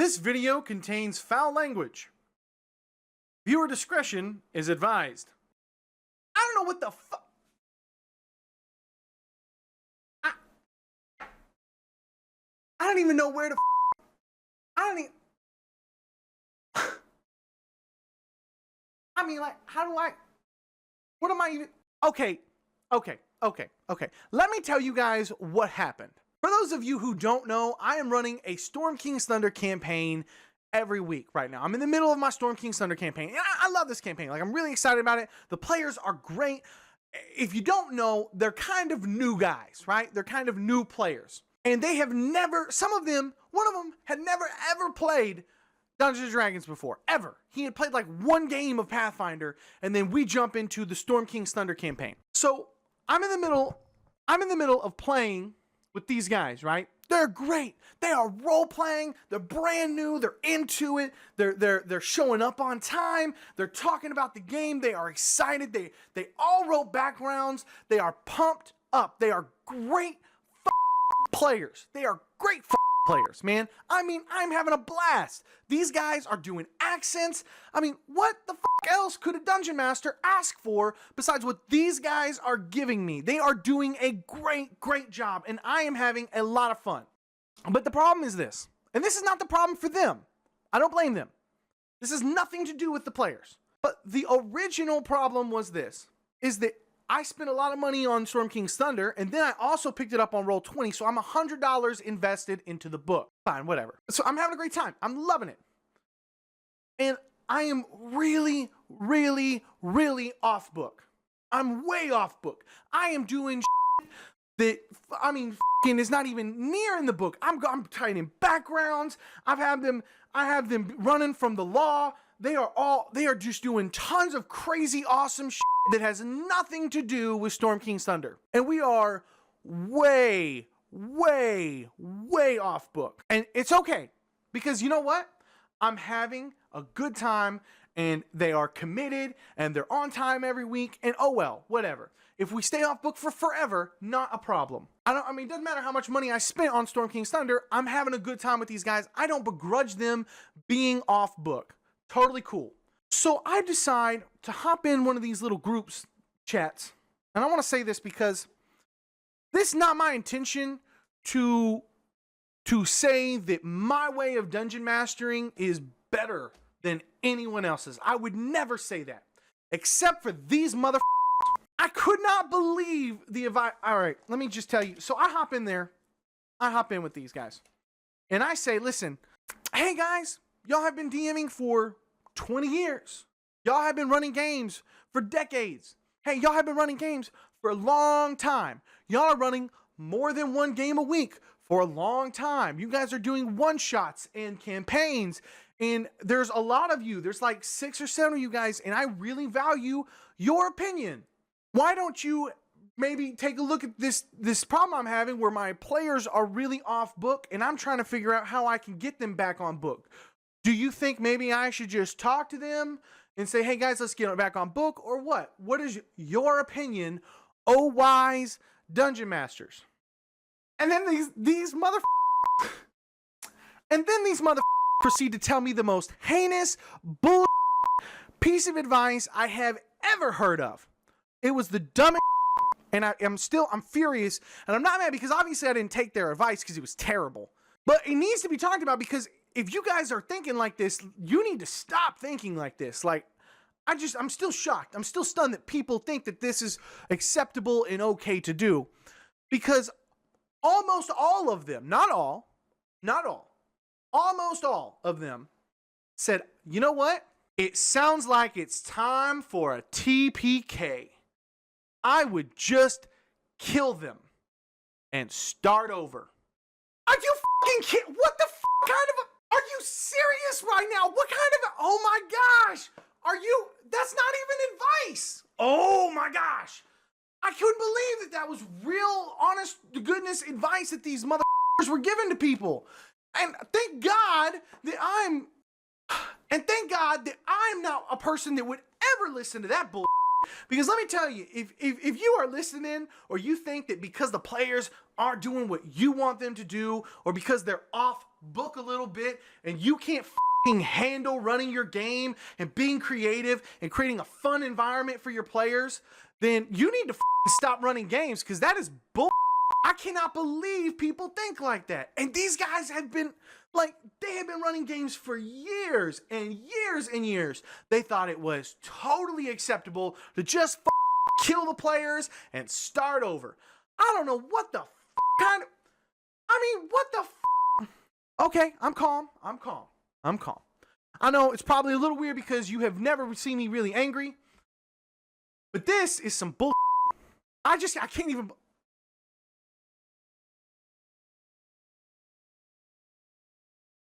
This video contains foul language. Viewer discretion is advised. I don't know what the fuck. I don't even know where to. I don't even. I mean, like, how do I? What am I even? Okay. Let me tell you guys what happened. For those of you who don't know, I am running a Storm King's Thunder campaign every week right now. I'm in the middle of my Storm King's Thunder campaign, and I love this campaign. Like, I'm really excited about it. The players are great. If you don't know, they're kind of new guys, right? They're kind of new players. And they have never, some of them, one of them had never ever played Dungeons & Dragons before, ever. He had played like one game of Pathfinder, and then we jump into the Storm King's Thunder campaign. So I'm in the middle of playing with these guys, right? They're great. They are role-playing. They're brand new. They're into it. They're showing up on time. They're talking about the game. They are excited. They all wrote backgrounds. They are pumped up. They are great players. They are great players, man. I mean, I'm having a blast. These guys are doing accents. I mean, what the else could a dungeon master ask for besides what these guys are giving me? They are doing a great job, and I am having a lot of fun. But the problem is this, and this is not the problem for them. I don't blame them. This has nothing to do with the players. But the original problem was this, is that I spent a lot of money on Storm King's Thunder, and then I also picked it up on Roll20, so I'm $100 invested into the book. Fine, whatever. So I'm having a great time. I'm loving it. And I am really off book. I'm way off book. I am doing shit that, I mean, is not even near in the book. I'm tying backgrounds. I have them running from the law. They are just doing tons of crazy awesome shit that has nothing to do with Storm King's Thunder. And we are way off book. And it's okay, because you know what? I'm having a good time, and they are committed, and they're on time every week, and oh well, whatever. If we stay off book for forever, not a problem. I mean, it doesn't matter how much money I spent on Storm King's Thunder. I'm having a good time with these guys. I don't begrudge them being off book. Totally cool. So I decide to hop in one of these little groups chats. And I want to say this because this is not my intention to say that my way of dungeon mastering is better than anyone else's. I would never say that. Except for these motherfuckers. I could not believe the advice. All right, let me just tell you. So I hop in there. I hop in with these guys. And I say, listen, hey guys, y'all have been DMing for 20 years. Y'all have been running games for decades. Hey, y'all have been running games for a long time. Y'all are running more than one game a week for a long time. You guys are doing one-shots and campaigns, and there's a lot of you. There's like 6 or 7 of you guys, and I really value your opinion. Why don't you maybe take a look at this problem I'm having where my players are really off book, and I'm trying to figure out how I can get them back on book. Do you think maybe I should just talk to them and say, hey guys, let's get back on book, or what? What is your opinion, oh wise dungeon masters? And then these motherfuckers proceed to tell me the most heinous bull piece of advice I have ever heard of. It was the dumbest, and I'm furious, and I'm not mad because obviously I didn't take their advice because it was terrible. But it needs to be talked about, because if you guys are thinking like this, you need to stop thinking like this. Like, I'm still shocked. I'm still stunned that people think that this is acceptable and okay to do, because almost all of them, not all, almost all of them said, you know what? It sounds like it's time for a TPK. I would just kill them and start over. Are you fucking kidding? What the kind of are you serious right now? What kind of, oh my gosh, that's not even advice. Oh my gosh. I couldn't believe that was real, honest to goodness advice that these motherfuckers were giving to people. And thank God that I'm not a person that would ever listen to that bull. Because let me tell you, if you are listening, or you think that because the players aren't doing what you want them to do, or because they're off book a little bit and you can't handle running your game and being creative and creating a fun environment for your players, then you need to stop running games, because that is bull. I cannot believe people think like that. And these guys have been they have been running games for years and years and years. They thought it was totally acceptable to just kill the players and start over. I don't know what the kind of, what the Okay, I'm calm. I know it's probably a little weird because you have never seen me really angry, but this is some bull. I can't even.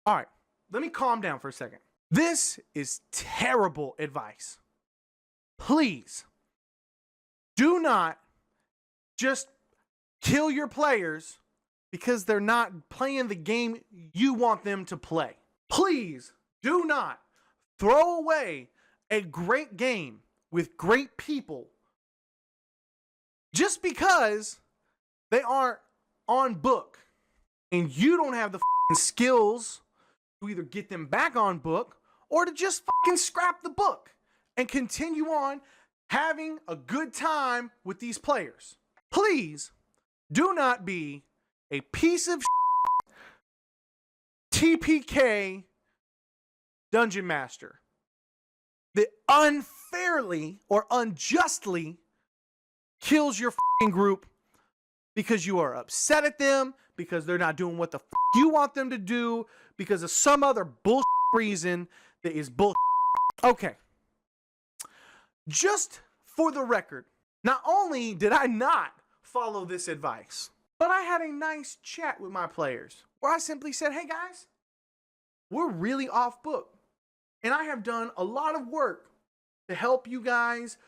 All right, let me calm down for a second. This is terrible advice. Please do not just kill your players because they're not playing the game you want them to play. Please do not throw away a great game with great people just because they aren't on book and you don't have the skills to either get them back on book or to just scrap the book and continue on having a good time with these players. Please do not be a piece of TPK dungeon master that unfairly or unjustly kills your group because you are upset at them, because they're not doing what the you want them to do, because of some other bullshit reason that is bullshit. Okay. Just for the record, not only did I not follow this advice, but I had a nice chat with my players where I simply said, hey guys, we're really off book. And I have done a lot of work to help you guys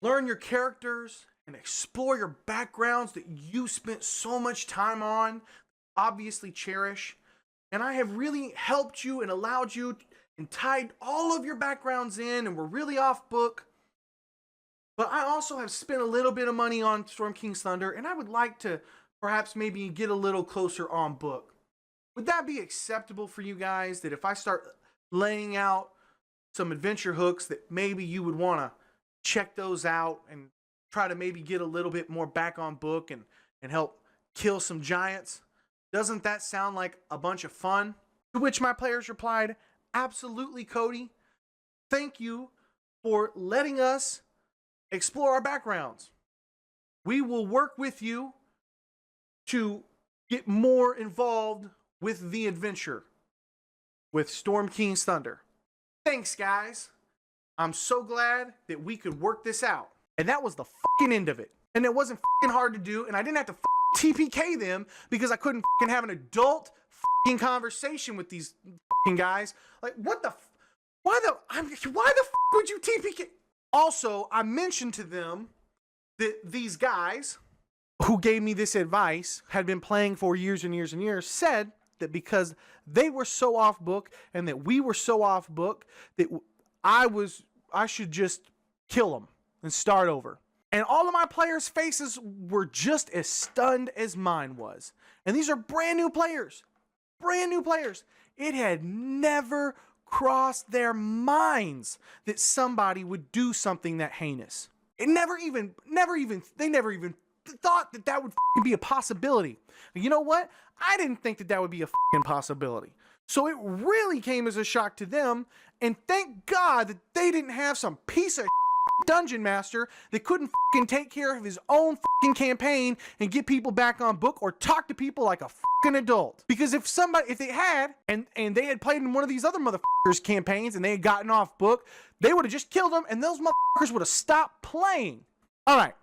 learn your characters and explore your backgrounds that you spent so much time on, obviously cherish. And I have really helped you and allowed you and tied all of your backgrounds in, and we're really off book. But I also have spent a little bit of money on Storm King's Thunder, and I would like to perhaps maybe get a little closer on book. Would that be acceptable for you guys, that if I start laying out some adventure hooks that maybe you would want to check those out and try to maybe get a little bit more back on book and help kill some giants? Doesn't that sound like a bunch of fun? To which my players replied, absolutely, Cody. Thank you for letting us explore our backgrounds. We will work with you to get more involved with the adventure with Storm King's Thunder. Thanks, guys. I'm so glad that we could work this out. And that was the end of it. And it wasn't hard to do, and I didn't have to TPK them because I couldn't have an adult conversation with these guys. Like, what the why the would you TPK? Also, I mentioned to them that these guys who gave me this advice had been playing for years and years and years, said that because they were so off book and that we were so off book that I should just kill them and start over. And all of my players' faces were just as stunned as mine was. And these are brand new players. Brand new players. It had never crossed their minds that somebody would do something that heinous. It never even thought that that would be a possibility. You know what? I didn't think that that would be a possibility. So it really came as a shock to them. And thank God that they didn't have some piece of dungeon master that couldn't take care of his own campaign and get people back on book or talk to people like a adult. Because if they had and they had played in one of these other motherfuckers campaigns and they had gotten off book, they would have just killed them and those motherfuckers would have stopped playing. All right.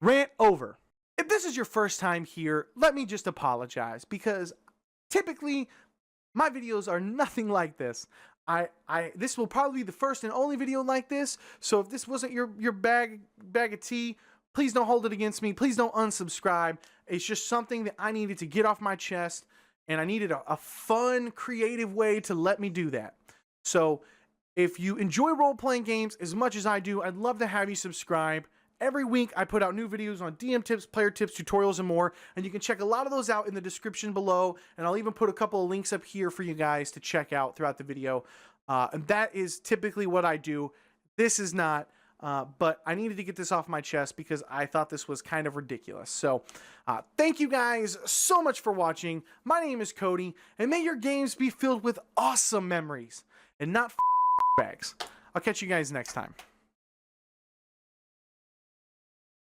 Rant over. If this is your first time here, let me just apologize, because typically my videos are nothing like this. This will probably be the first and only video like this. So if this wasn't your bag of tea, please don't hold it against me. Please don't unsubscribe. It's just something that I needed to get off my chest, and I needed a fun, creative way to let me do that. So if you enjoy role-playing games as much as I do, I'd love to have you subscribe. Every week, I put out new videos on DM tips, player tips, tutorials, and more, and you can check a lot of those out in the description below, and I'll even put a couple of links up here for you guys to check out throughout the video. And that is typically what I do. This is not, but I needed to get this off my chest because I thought this was kind of ridiculous. So thank you guys so much for watching. My name is Cody, and may your games be filled with awesome memories and not bags. I'll catch you guys next time.